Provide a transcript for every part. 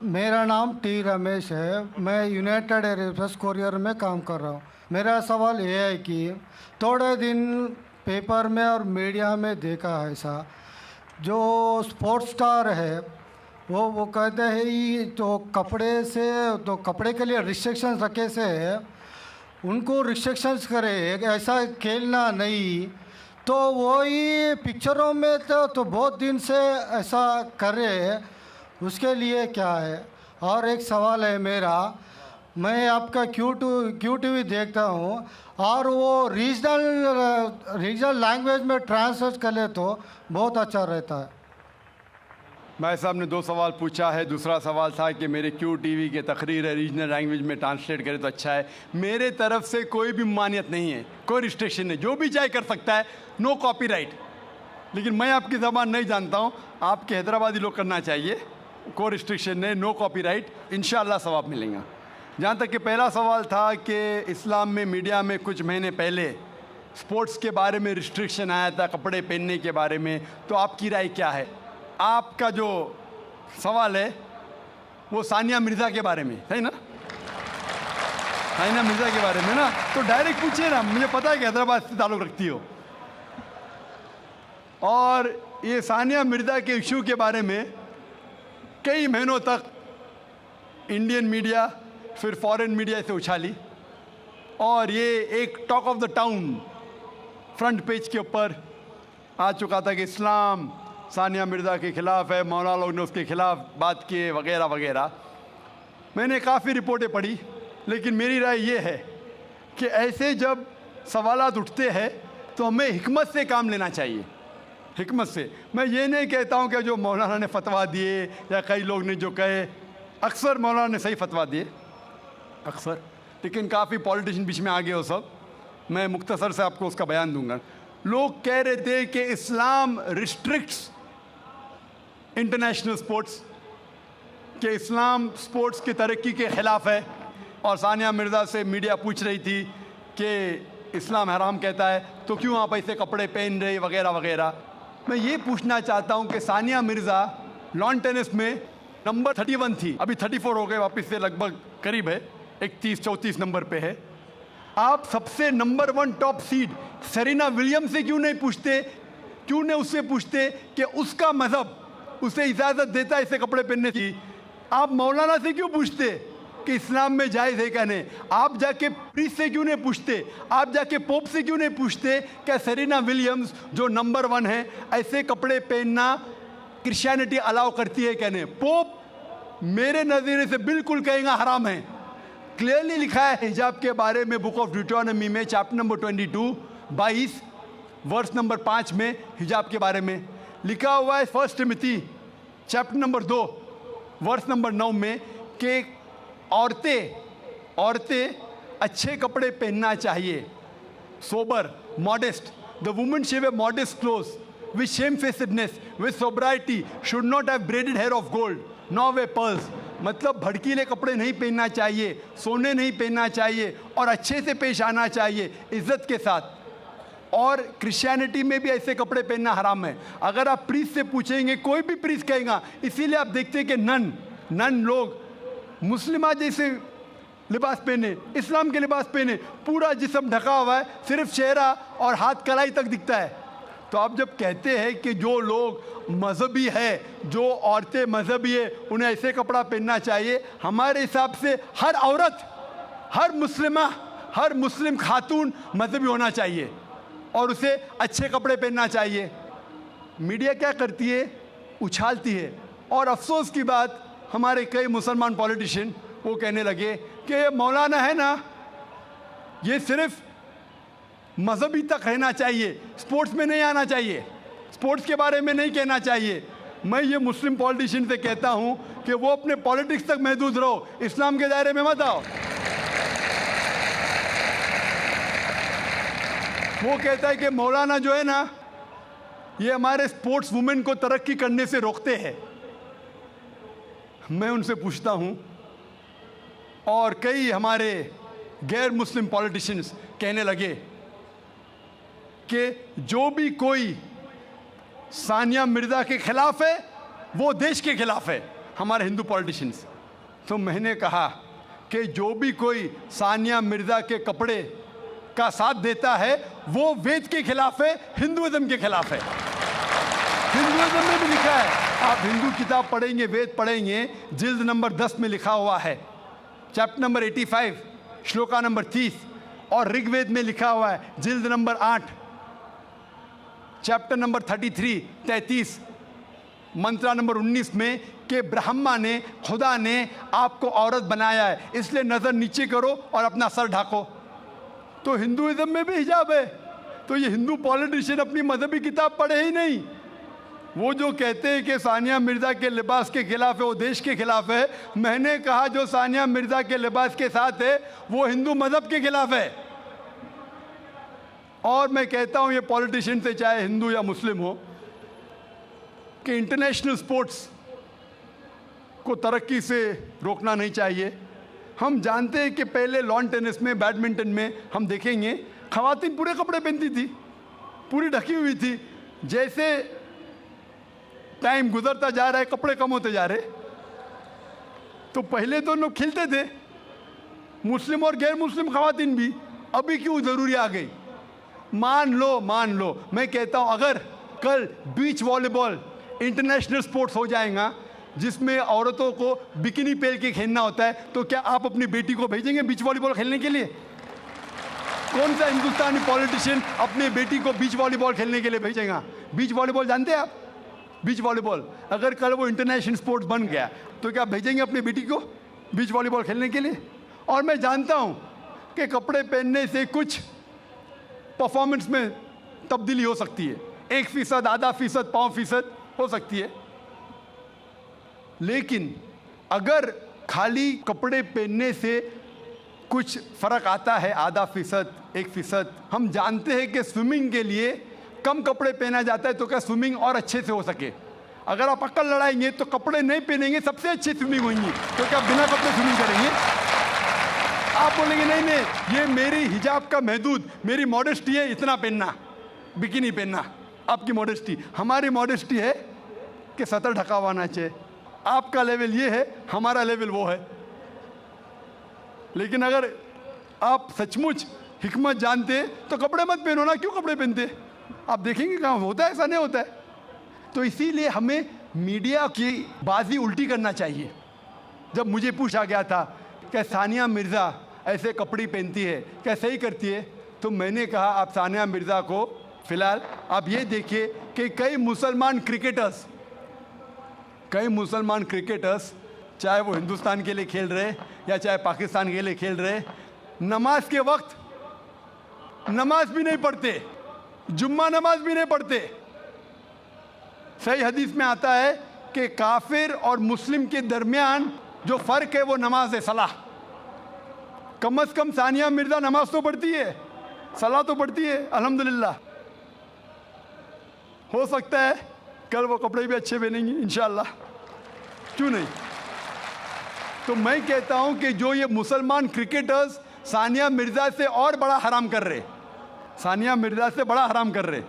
मेरा नाम टी रमेश है। मैं यूनाइटेड एयरफोर्स कोरियर में काम कर रहा हूँ। मेरा सवाल ये है कि थोड़े दिन पेपर में और मीडिया में देखा है ऐसा, जो स्पोर्ट्स स्टार है वो कहते हैं ये तो कपड़े के लिए रिस्ट्रिक्शंस रखे से है, उनको रिस्ट्रिक्शंस करे, ऐसा खेलना नहीं। तो वही पिक्चरों में तो बहुत दिन से ऐसा कर रहे हैं, उसके लिए क्या है? और एक सवाल है मेरा, मैं आपका क्यू टीवी देखता हूँ और वो रीजनल लैंग्वेज में ट्रांसलेट कर ले तो बहुत अच्छा रहता है। भाई साहब ने 2 सवाल पूछा है। दूसरा सवाल था कि मेरे क्यू टीवी के तकरीर है रीजनल लैंग्वेज में ट्रांसलेट करे तो अच्छा है। मेरे तरफ से कोई भी मान्यत नहीं है, कोई रिस्ट्रिक्शन नहीं, जो भी चाहे कर सकता है, नो कॉपीराइट। लेकिन मैं आपकी ज़बान नहीं जानता हूँ, आपके हैदराबादी लोग करना चाहिए, कोई रिस्ट्रिक्शन नहीं, नो कॉपीराइट, इंशाअल्लाह सवाब मिलेगा। जहाँ तक कि पहला सवाल था कि इस्लाम में मीडिया में कुछ महीने पहले स्पोर्ट्स के बारे में रिस्ट्रिक्शन आया था, कपड़े पहनने के बारे में, तो आपकी राय क्या है? आपका जो सवाल है वो सानिया मिर्ज़ा के बारे में है ना? सानिया मिर्ज़ा के बारे में ना, तो डायरेक्ट पूछिए ना, मुझे पता है कि हैदराबाद से ताल्लुक़ रखती हो। और ये सानिया मिर्ज़ा के इशू के बारे में कई महीनों तक इंडियन मीडिया फिर फॉरेन मीडिया से उछाली और ये एक talk of the town front page के ऊपर आ चुका था कि इस्लाम सानिया मिर्ज़ा के ख़िलाफ़ है, मौलाना लोग ने उसके ख़िलाफ़ बात किए वगैरह वगैरह। मैंने काफ़ी रिपोर्टें पढ़ी, लेकिन मेरी राय ये है कि ऐसे जब सवालात उठते हैं तो हमें हिकमत से काम लेना चाहिए, हिकमत से। मैं ये नहीं कहता हूँ कि जो मौलाना ने फतवा दिए या कई लोग ने जो कहे, अक्सर मौलाना ने सही फतवा दिए अक्सर, लेकिन काफ़ी पॉलिटिशियन बीच में आ गए हो सब। मैं मुख्तसर से आपको उसका बयान दूंगा। लोग कह रहे थे कि इस्लाम रिस्ट्रिक्ट्स इंटरनेशनल स्पोर्ट्स, कि इस्लाम स्पोर्ट्स की तरक्की के ख़िलाफ़ है। और सानिया मिर्ज़ा से मीडिया पूछ रही थी कि इस्लाम हराम कहता है तो क्यों आप ऐसे कपड़े पहन रहे वगैरह वगैरह। मैं ये पूछना चाहता हूँ कि सानिया मिर्ज़ा लॉन टेनिस में नंबर 31 थी, अभी 34 हो गए, वापस से लगभग करीब है, 31-34 नंबर पे है। आप सबसे number 1 top seed Serena Williams से क्यों नहीं पूछते, क्यों नहीं उससे पूछते कि उसका मज़हब उसे इजाज़त देता है ऐसे कपड़े पहनने की? आप मौलाना से क्यों पूछते कि इस्लाम में जायज़ है क्या नहीं? आप जाके प्रीस्ट से क्यों नहीं पूछते? आप जाके पोप से क्यों नहीं पूछते क्या सेरेना विलियम्स जो नंबर 1 है ऐसे कपड़े पहनना क्रिश्चियनिटी अलाउ करती है क्या नहीं? पोप मेरे नज़रिए से बिल्कुल कहेगा हराम है। क्लियरली लिखा है हिजाब के बारे में बुक ऑफ ड्यूटोनॉमी में चैप्टर नंबर 22 वर्स नंबर 5 में हिजाब के बारे में लिखा हुआ है। 1 Timothy chapter number 2 verse number 9 में कि औरतें अच्छे कपड़े पहनना चाहिए, sober, modest. The woman should wear modest clothes with shamefacedness, with sobriety, should not have braided hair of gold, nor wear pearls। मतलब भड़कीले कपड़े नहीं पहनना चाहिए, सोने नहीं पहनना चाहिए और अच्छे से पेश आना चाहिए, इज्जत के साथ। और क्रिश्चियनिटी में भी ऐसे कपड़े पहनना हराम है। अगर आप प्रीस्ट से पूछेंगे, कोई भी प्रीस्ट कहेगा। इसीलिए आप देखते हैं कि नन लोग मुस्लिमा जैसे लिबास पहने, इस्लाम के लिबास पहने, पूरा जिस्म ढका हुआ है, सिर्फ चेहरा और हाथ कलाई तक दिखता है। तो आप जब कहते हैं कि जो लोग मजहबी है, जो औरतें मजहबी है, उन्हें ऐसे कपड़ा पहनना चाहिए, हमारे हिसाब से हर औरत, हर मुस्लिम खातून मजहबी होना चाहिए और उसे अच्छे कपड़े पहनना चाहिए। मीडिया क्या करती है? उछालती है। और अफसोस की बात, हमारे कई मुसलमान पॉलिटिशियन वो कहने लगे कि ये मौलाना है ना, ये सिर्फ मजहबी तक रहना चाहिए, स्पोर्ट्स में नहीं आना चाहिए, स्पोर्ट्स के बारे में नहीं कहना चाहिए। मैं ये मुस्लिम पॉलिटिशियन से कहता हूँ कि वो अपने पॉलिटिक्स तक महदूद रहो, इस्लाम के दायरे में मत आओ। वो कहता है कि मौलाना जो है ना, ये हमारे स्पोर्ट्स वुमेन को तरक्की करने से रोकते हैं। मैं उनसे पूछता हूँ, और कई हमारे गैर मुस्लिम पॉलिटिशियंस कहने लगे कि जो भी कोई सानिया मिर्ज़ा के खिलाफ है वो देश के खिलाफ है, हमारे हिंदू पॉलिटिशियंस। तो मैंने कहा कि जो भी कोई सानिया मिर्ज़ा के कपड़े का साथ देता है वो वेद के खिलाफ है, हिंदुइज्म के खिलाफ है। हिंदुइज्म में भी लिखा है, आप हिंदू किताब पढ़ेंगे, वेद पढ़ेंगे, जिल्द नंबर 10 में लिखा हुआ है, चैप्टर नंबर 85 श्लोका नंबर 30, और ऋग्वेद में लिखा हुआ है जिल्द नंबर 8 चैप्टर नंबर 33 मंत्रा नंबर 19 में कि ब्रह्मा ने, खुदा ने आपको औरत बनाया है, इसलिए नज़र नीचे करो और अपना सर ढाको। तो हिंदुइज्म में भी हिजाब है। तो ये हिंदू पॉलिटिशियन अपनी मजहबी किताब पढ़े ही नहीं। वो जो कहते हैं कि सानिया मिर्ज़ा के लिबास के खिलाफ है, वो देश के खिलाफ है। मैंने कहा जो सानिया मिर्ज़ा के लिबास के साथ है वो हिंदू मजहब के खिलाफ है। और मैं कहता हूँ ये पॉलिटिशियन से, चाहे हिंदू या मुस्लिम हो, कि इंटरनेशनल स्पोर्ट्स को तरक्की से रोकना नहीं चाहिए। हम जानते हैं कि पहले लॉन टेनिस में, बैडमिंटन में हम देखेंगे ख़वातीन पूरे कपड़े पहनती थी, पूरी ढकी हुई थी। जैसे टाइम गुजरता जा रहा है, कपड़े कम होते जा रहे। तो पहले तो लोग खिलते थे, मुस्लिम और गैर मुस्लिम ख़वातीन भी। अभी क्यों ज़रूरी आ गई? मान लो मैं कहता हूँ अगर कल बीच वॉलीबॉल इंटरनेशनल स्पोर्ट्स हो जाएगा जिसमें औरतों को बिकिनी पहन के खेलना होता है, तो क्या आप अपनी बेटी को भेजेंगे बीच वॉलीबॉल खेलने के लिए? कौन सा हिंदुस्तानी पॉलिटिशियन अपनी बेटी को बीच वॉलीबॉल खेलने के लिए भेजेगा? बीच वॉलीबॉल जानते हैं आप? बीच वॉलीबॉल अगर कल वो इंटरनेशनल स्पोर्ट्स बन गया तो क्या भेजेंगे अपनी बेटी को बीच वॉलीबॉल खेलने के लिए? और मैं जानता हूँ कि कपड़े पहनने से कुछ परफॉर्मेंस में तब्दीली हो सकती है, 1%, आधा फीसद, 5% हो सकती है। लेकिन अगर खाली कपड़े पहनने से कुछ फ़र्क आता है, आधा फीसद, 1%, हम जानते हैं कि स्विमिंग के लिए कम कपड़े पहना जाता है तो क्या स्विमिंग और अच्छे से हो सके। अगर आप अक्ल लड़ाएंगे तो कपड़े नहीं पहनेंगे, सबसे अच्छी स्विमिंग होंगी, तो क्या बिना कपड़े स्विमिंग करेंगे? आप बोलेंगे नहीं, ये मेरी हिजाब का महदूद, मेरी मॉडेस्टी है इतना पहनना, बिकिनी पहनना। आपकी मॉडेस्टी, हमारी मॉडेस्टी है कि सतर ढका हुआ होना चाहिए। आपका लेवल ये है, हमारा लेवल वो है। लेकिन अगर आप सचमुच हिकमत जानते तो कपड़े मत पहनो ना, क्यों कपड़े पहनते? आप देखेंगे कहाँ होता है, ऐसा नहीं होता है। तो इसीलिए हमें मीडिया की बाजी उल्टी करना चाहिए। जब मुझे पूछा गया था कि सानिया मिर्ज़ा ऐसे कपड़े पहनती है, क्या सही करती है, तो मैंने कहा आप सानिया मिर्ज़ा को फ़िलहाल आप ये देखिए कि कई मुसलमान क्रिकेटर्स चाहे वो हिंदुस्तान के लिए खेल रहे या चाहे पाकिस्तान के लिए खेल रहे, नमाज के वक्त नमाज भी नहीं पढ़ते, जुम्मा नमाज भी नहीं पढ़ते। सही हदीस में आता है कि काफिर और मुस्लिम के दरमियान जो फ़र्क है वो नमाज है, सलाह। कम से कम सानिया मिर्ज़ा नमाज तो पढ़ती है, सलाह तो पढ़ती है, अल्हम्दुलिल्लाह। हो सकता है कल वो कपड़े भी अच्छे पहनेंगी इंशाअल्लाह, क्यों नहीं। तो मैं कहता हूं कि जो ये मुसलमान क्रिकेटर्स सानिया मिर्ज़ा से और बड़ा हराम कर रहे, सानिया मिर्ज़ा से बड़ा हराम कर रहे,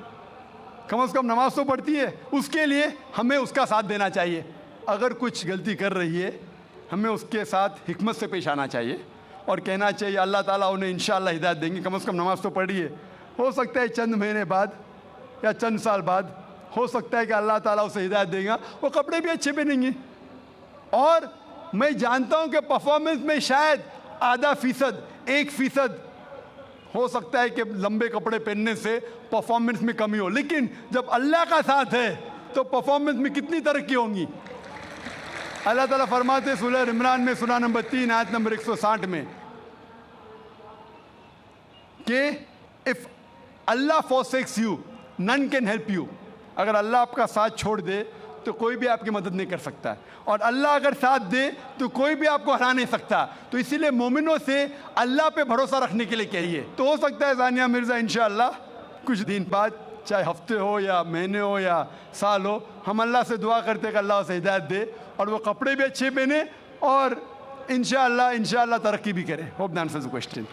कम से कम नमाज तो पढ़ती है, उसके लिए हमें उसका साथ देना चाहिए। अगर कुछ गलती कर रही है हमें उसके साथ हिकमत से पेश आना चाहिए और कहना चाहिए अल्लाह ताला उन्हें इंशाअल्लाह हिदायत देंगे, कम से कम नमाज तो पढ़ी है। हो सकता है चंद महीने बाद या चंद साल बाद हो सकता है कि अल्लाह ताला उसे हिदायत देगा, वो कपड़े भी अच्छे पहनेंगे। और मैं जानता हूं कि परफॉर्मेंस में शायद आधा फीसद, 1% हो सकता है कि लंबे कपड़े पहनने से परफॉर्मेंस में कमी हो, लेकिन जब अल्लाह का साथ है तो परफॉर्मेंस में कितनी तरक्की होंगी। अल्लाह ताला फरमाते सूरह इमरान में सूरह नंबर 3 आयत नंबर 160 में कि if Allah forsakes you none can help you। अगर अल्लाह आपका साथ छोड़ दे तो कोई भी आपकी मदद नहीं कर सकता है, और अल्लाह अगर साथ दे तो कोई भी आपको हरा नहीं सकता। तो इसीलिए मोमिनों से अल्लाह पे भरोसा रखने के लिए कहिए। तो हो सकता है सानिया मिर्ज़ा इंशाअल्लाह कुछ दिन बाद, चाहे हफ्ते हो या महीने हो या साल हो, हम अल्लाह से दुआ करते कि अल्लाह उसे हिदायत दे और वो कपड़े भी अच्छे पहने और इंशाअल्लाह तरक्की भी करे। Hope the answers the question.